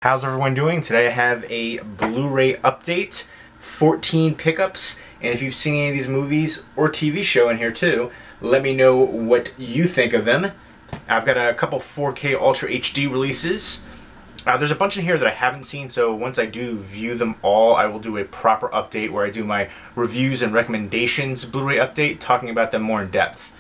How's everyone doing? Today I have a Blu-ray update, 14 pickups, and if you've seen any of these movies or TV show in here too, let me know what you think of them. I've got a couple 4K Ultra HD releases. There's a bunch in here that I haven't seen, so once I do view them all, I will do a proper update where I do my reviews and recommendations Blu-ray update, talking about them more in depth.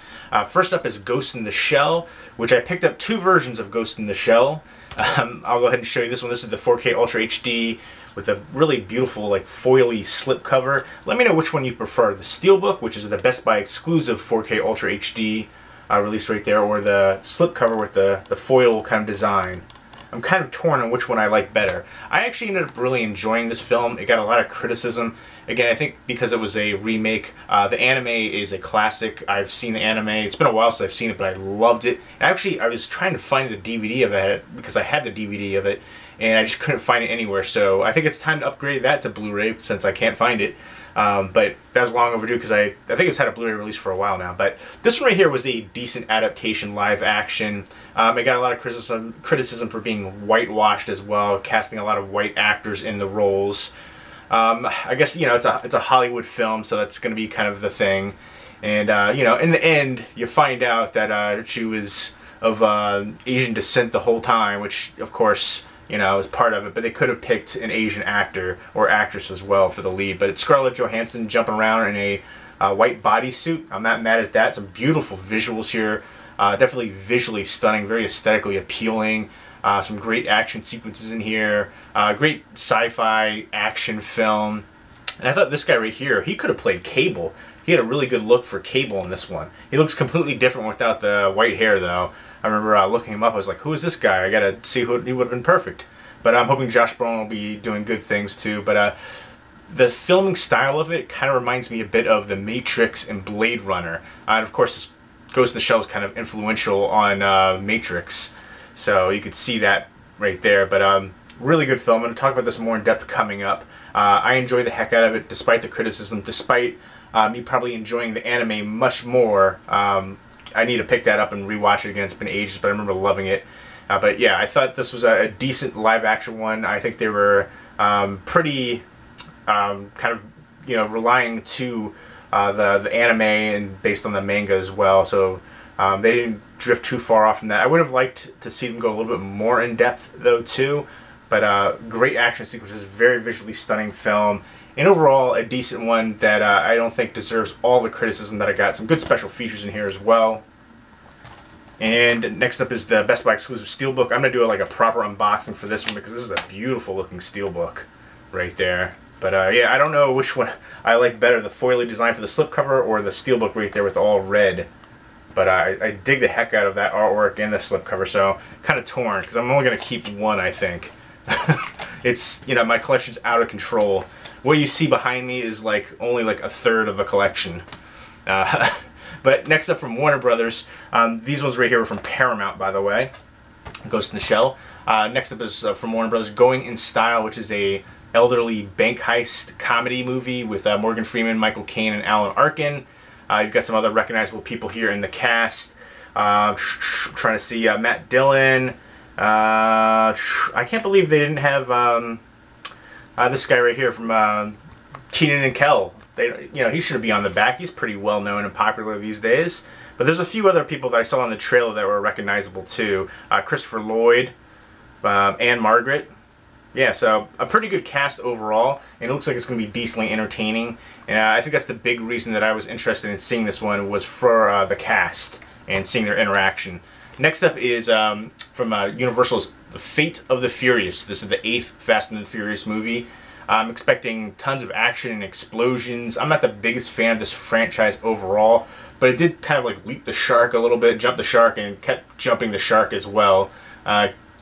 First up is Ghost in the Shell, which I picked up two versions of Ghost in the Shell. I'll go ahead and show you this one. This is the 4K Ultra HD with a really beautiful like foily slip cover. Let me know which one you prefer. The Steelbook, which is the Best Buy exclusive 4K Ultra HD release right there, or the slip cover with the foil kind of design. I'm kind of torn on which one I like better. I actually ended up really enjoying this film. It got a lot of criticism. Again, I think because it was a remake. The anime is a classic. I've seen the anime. It's been a while since I've seen it, but I loved it. And actually, I was trying to find the DVD of it because I had the DVD of it, and I just couldn't find it anywhere. So I think it's time to upgrade that to Blu-ray since I can't find it. But that was long overdue because I think it's had a Blu-ray release for a while now. But this one right here was a decent adaptation, live action. It got a lot of criticism for being whitewashed as well, casting a lot of white actors in the roles. I guess, you know, it's a Hollywood film, so that's going to be kind of the thing. And, you know, in the end, you find out that she was of Asian descent the whole time, which, of course, you know, is part of it. But they could have picked an Asian actor or actress as well for the lead. But it's Scarlett Johansson jumping around in a white bodysuit. I'm not mad at that. Some beautiful visuals here. Definitely visually stunning, very aesthetically appealing. Some great action sequences in here. Great sci-fi action film. And I thought this guy right here, he could have played Cable. He had a really good look for Cable in this one. He looks completely different without the white hair, though. I remember looking him up. I was like, who is this guy? I gotta see who he would have been perfect. But I'm hoping Josh Brolin will be doing good things too. But the filming style of it kind of reminds me a bit of The Matrix and Blade Runner. And of course, this Ghost in the Shell is kind of influential on Matrix. So you could see that right there. But really good film. I'm going to talk about this more in depth coming up. I enjoy the heck out of it despite the criticism, despite me probably enjoying the anime much more. I need to pick that up and rewatch it again. It's been ages, but I remember loving it. But yeah, I thought this was a decent live action one. I think they were pretty kind of, you know, relying to the anime and based on the manga as well. So they didn't drift too far off from that. I would have liked to see them go a little bit more in depth though too. But great action sequences, very visually stunning film. And overall, a decent one that I don't think deserves all the criticism that I got. Some good special features in here as well. And next up is the Best Buy exclusive Steelbook. I'm going to do like a proper unboxing for this one because this is a beautiful looking Steelbook right there. But yeah, I don't know which one I like better, the foily design for the slipcover or the Steelbook right there with all red. But I dig the heck out of that artwork and the slipcover, so kind of torn because I'm only going to keep one, I think. It's, you know, my collection's out of control. What you see behind me is like only like a third of the collection. But next up from Warner Brothers, these ones right here are from Paramount, by the way. Ghost in the Shell. Next up is from Warner Brothers, Going in Style, which is a elderly bank heist comedy movie with Morgan Freeman, Michael Caine, and Alan Arkin. You've got some other recognizable people here in the cast. Trying to see Matt Dillon. I can't believe they didn't have this guy right here from Kenan and Kel. You know, he should be on the back. He's pretty well known and popular these days. But there's a few other people that I saw in the trailer that were recognizable too. Christopher Lloyd, Anne Margaret. Yeah, so a pretty good cast overall, and it looks like it's going to be decently entertaining. And I think that's the big reason that I was interested in seeing this one was for the cast and seeing their interaction. Next up is from Universal's The Fate of the Furious. This is the 8th Fast and the Furious movie. I'm expecting tons of action and explosions. I'm not the biggest fan of this franchise overall, but it did kind of like leap the shark a little bit, jump the shark, and kept jumping the shark as well.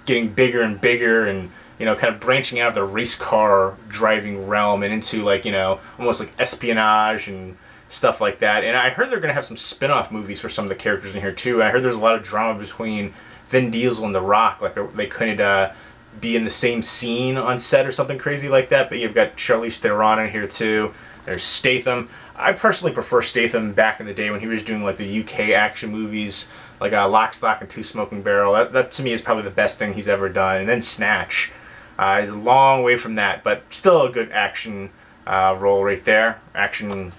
Getting bigger and bigger and, you know, kind of branching out of the race car driving realm and into like, you know, almost like espionage and stuff like that. And I heard they're going to have some spin-off movies for some of the characters in here too. I heard there's a lot of drama between Vin Diesel and The Rock. Like they couldn't be in the same scene on set or something crazy like that. But you've got Charlize Theron in here too. There's Statham. I personally prefer Statham back in the day when he was doing like the UK action movies, like Lock, Stock, and Two Smoking Barrel. That to me is probably the best thing he's ever done. And then Snatch. A long way from that, but still a good action role right there. Action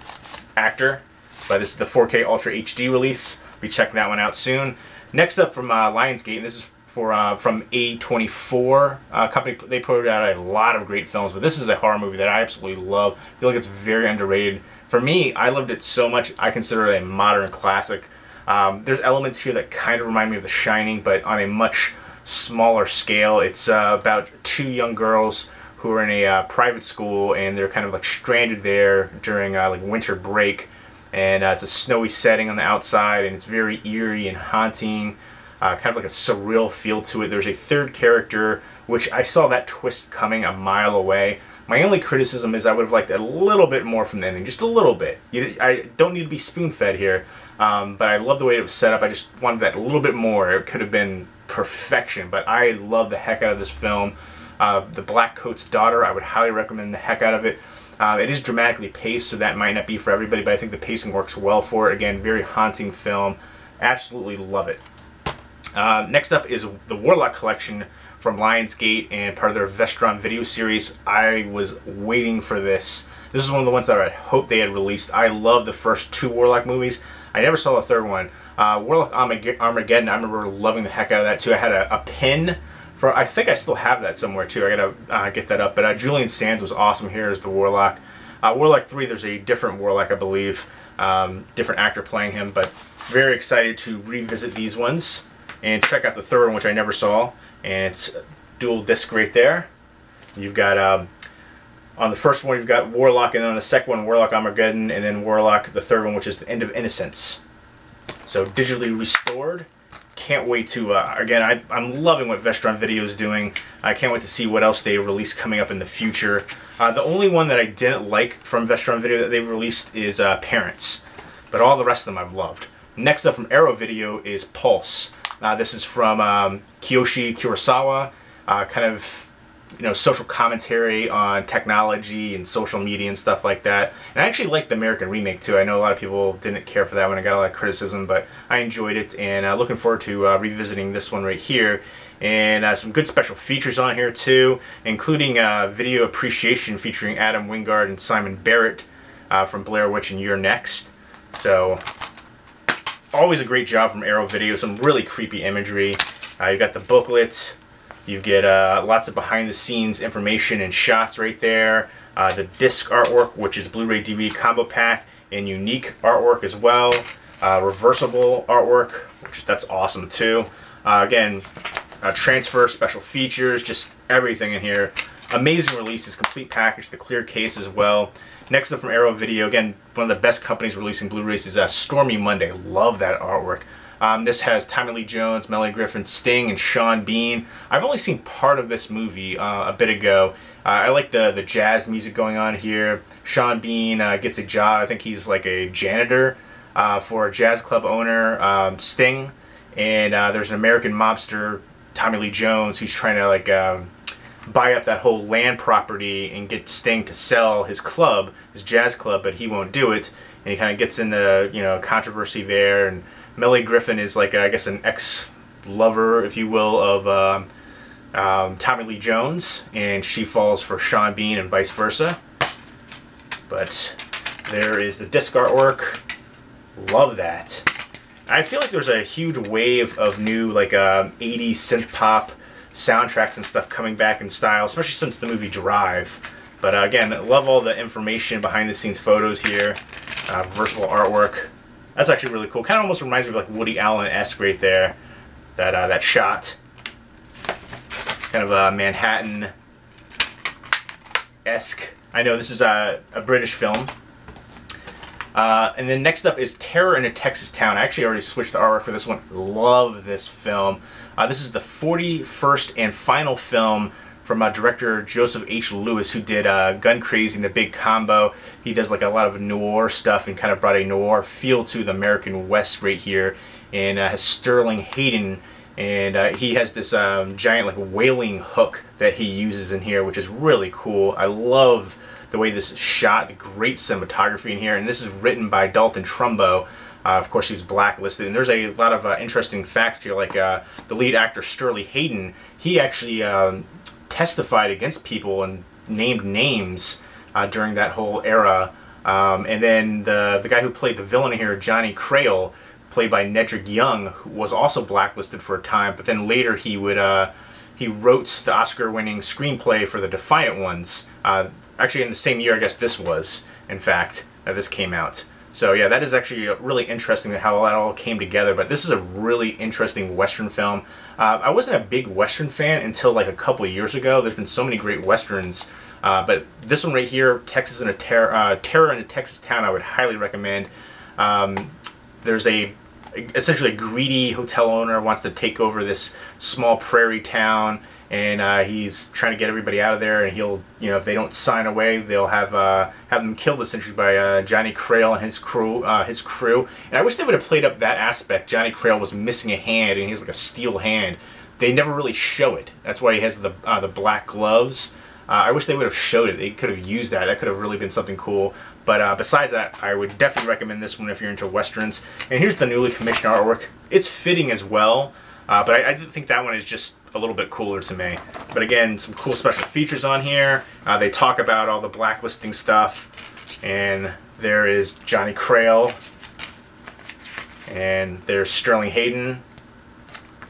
actor. But this is the 4K Ultra HD release. Be checking that one out soon. Next up from Lionsgate, and this is from A24 company. They put out a lot of great films, but this is a horror movie that I absolutely love. I feel like it's very underrated. For me, I loved it so much, I consider it a modern classic. There's elements here that kind of remind me of The Shining, but on a much smaller scale. It's about two young girls who are in a private school, and they're kind of like stranded there during like winter break. And it's a snowy setting on the outside, and it's very eerie and haunting. Kind of like a surreal feel to it. There's a third character, which I saw that twist coming a mile away. My only criticism is I would have liked a little bit more from the ending, just a little bit. I don't need to be spoon-fed here, but I love the way it was set up. I just wanted that a little bit more. It could have been perfection, but I love the heck out of this film. The Black Coat's Daughter, I would highly recommend the heck out of it. It is dramatically paced, so that might not be for everybody, but I think the pacing works well for it. Again, very haunting film. Absolutely love it. Next up is the Warlock collection from Lionsgate and part of their Vestron video series. I was waiting for this. This is one of the ones that I hoped they had released. I love the first two Warlock movies. I never saw the third one. Warlock Armageddon, I remember loving the heck out of that too. I had a pin for, I think I still have that somewhere too. I gotta get that up. But Julian Sands was awesome here as the Warlock. Warlock 3, there's a different Warlock, I believe. Different actor playing him, but very excited to revisit these ones and check out the third one, which I never saw. And it's dual disc right there. You've got on the first one you've got Warlock, and then on the second one Warlock Armageddon, and then Warlock the third one, which is the End of Innocence. So digitally restored. Can't wait to again, I'm loving what Vestron Video is doing. I can't wait to see what else they release coming up in the future. The only one that I didn't like from Vestron Video that they've released is Parents, but all the rest of them I've loved. Next up from Arrow Video is Pulse. This is from Kiyoshi Kurosawa, kind of, you know, social commentary on technology and social media and stuff like that. And I actually liked the American remake too. I know a lot of people didn't care for that one. I got a lot of criticism, but I enjoyed it, and looking forward to revisiting this one right here. And some good special features on here too, including video appreciation featuring Adam Wingard and Simon Barrett from Blair Witch and You're Next. So always a great job from Arrow Video. Some really creepy imagery. You got the booklet. You get lots of behind-the-scenes information and shots right there. The disc artwork, which is Blu-ray DVD combo pack, and unique artwork as well. Reversible artwork, which that's awesome too. Again, transfer, special features, just everything in here. Amazing releases, complete package, the clear case as well. Next up from Arrow Video, again, one of the best companies releasing Blu-rays is Stormy Monday. Love that artwork. This has Tommy Lee Jones, Melanie Griffin, Sting, and Sean Bean. I've only seen part of this movie a bit ago. I like the jazz music going on here. Sean Bean gets a job. I think he's like a janitor for a jazz club owner, Sting. And there's an American mobster, Tommy Lee Jones, who's trying to like buy up that whole land property and get Sting to sell his club, his jazz club, but he won't do it. And he kind of gets into, you know, controversy there. And Melanie Griffin is like, I guess, an ex-lover, if you will, of Tommy Lee Jones, and she falls for Sean Bean and vice versa. But there is the disc artwork. Love that. I feel like there's a huge wave of new like 80s synth pop soundtracks and stuff coming back in style, especially since the movie Drive. But again, love all the information, behind the scenes photos here, reversible artwork. That's actually really cool. Kind of almost reminds me of like Woody Allen-esque right there. That shot. Kind of a Manhattan-esque. I know this is a British film. And then next up is Terror in a Texas Town. I actually already switched the artwork for this one. Love this film. This is the 41st and final film from director Joseph H. Lewis, who did Gun Crazy and The Big Combo. He does like a lot of noir stuff and kind of brought a noir feel to the American West right here. And has Sterling Hayden, and he has this giant like whaling hook that he uses in here, which is really cool. I love the way this is shot, the great cinematography in here, and this is written by Dalton Trumbo. Of course, he was blacklisted, and there's a lot of interesting facts here, like the lead actor Sterling Hayden. He actually testified against people and named names during that whole era. And then the guy who played the villain here, Johnny Crail, played by Nedrick Young, who was also blacklisted for a time, but then later he wrote the Oscar-winning screenplay for The Defiant Ones. Actually in the same year, I guess this was, in fact, that this came out. So yeah, that is actually really interesting how that all came together, but this is a really interesting Western film. I wasn't a big Western fan until like a couple of years ago. There's been so many great Westerns, but this one right here, Texas in a Terror in a Texas Town, I would highly recommend. There's essentially a greedy hotel owner wants to take over this small prairie town, and he's trying to get everybody out of there, and he'll, if they don't sign away, they'll have them killed essentially by Johnny Crail and his crew. And I wish they would have played up that aspect. Johnny Crail was missing a hand, and he has like a steel hand. They never really show it. That's why he has the black gloves. I wish they would have showed it. They could have used that. That could have really been something cool. But besides that, I would definitely recommend this one if you're into Westerns. And here's the newly commissioned artwork. It's fitting as well, but I did think that one is just a little bit cooler to me. But again, some cool special features on here. They talk about all the blacklisting stuff. And there is Johnny Crail. And there's Sterling Hayden.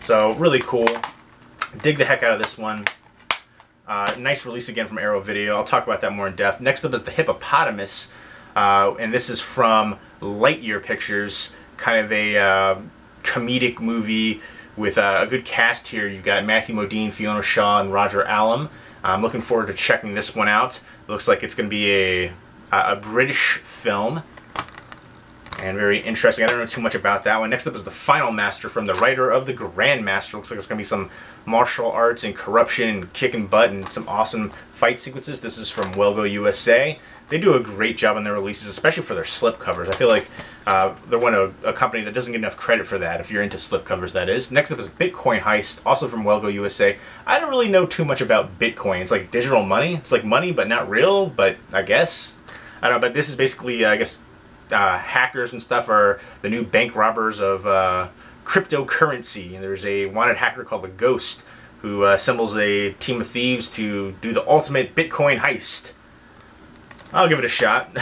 So really cool. Dig the heck out of this one. Nice release again from Arrow Video. I'll talk about that more in depth. Next up is the Hippopotamus. And this is from Lightyear Pictures. Kind of a comedic movie with a good cast here. You've got Matthew Modine, Fiona Shaw, and Roger Allam. I'm looking forward to checking this one out. It looks like it's going to be a British film. And very interesting. I don't know too much about that one. Next up is The Final Master from the writer of The Grandmaster. Looks like it's going to be some martial arts and corruption and kicking butt and some awesome fight sequences. This is from Wellgo USA. They do a great job on their releases, especially for their slipcovers. I feel like they're a company that doesn't get enough credit for that, if you're into slipcovers, that is. Next up is Bitcoin Heist, also from Wellgo USA. I don't really know too much about Bitcoin. It's like digital money. It's like money, but not real, but I guess. I don't know, but this is basically, I guess, hackers and stuff are the new bank robbers of cryptocurrency. And there's a wanted hacker called the Ghost who assembles a team of thieves to do the ultimate Bitcoin heist. I'll give it a shot.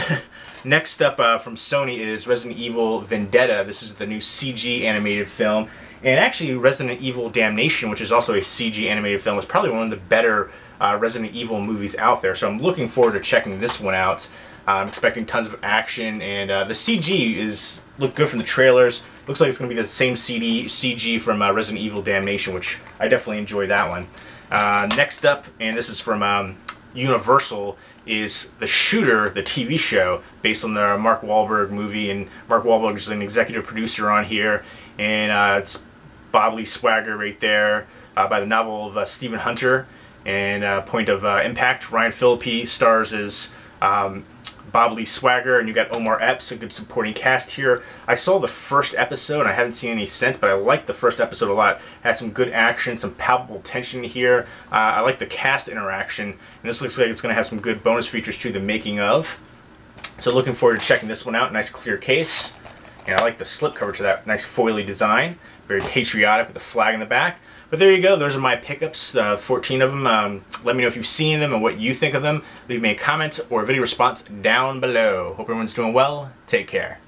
Next up from Sony is Resident Evil Vendetta. This is the new CG animated film. And actually Resident Evil Damnation, which is also a CG animated film, is probably one of the better Resident Evil movies out there. So I'm looking forward to checking this one out. I'm expecting tons of action, and the CG looked good from the trailers. Looks like it's going to be the same CG from Resident Evil Damnation, which I definitely enjoyed that one. Next up, and this is from Universal, is The Shooter, the TV show, based on the Mark Wahlberg movie, and Mark Wahlberg is an executive producer on here, and it's Bob Lee Swagger right there, by the novel of Stephen Hunter, and Point of Impact. Ryan Phillippe stars as Bob Lee Swagger, and you got Omar Epps, a good supporting cast here. I saw the first episode, and I haven't seen any since, but I liked the first episode a lot. Had some good action, some palpable tension here. I like the cast interaction, and this looks like it's going to have some good bonus features to the making of. So looking forward to checking this one out. Nice clear case, and I like the slipcover to that nice foily design. Very patriotic with the flag in the back. But there you go, those are my pickups, 14 of them. Let me know if you've seen them and what you think of them. Leave me a comment or a video response down below. Hope everyone's doing well. Take care.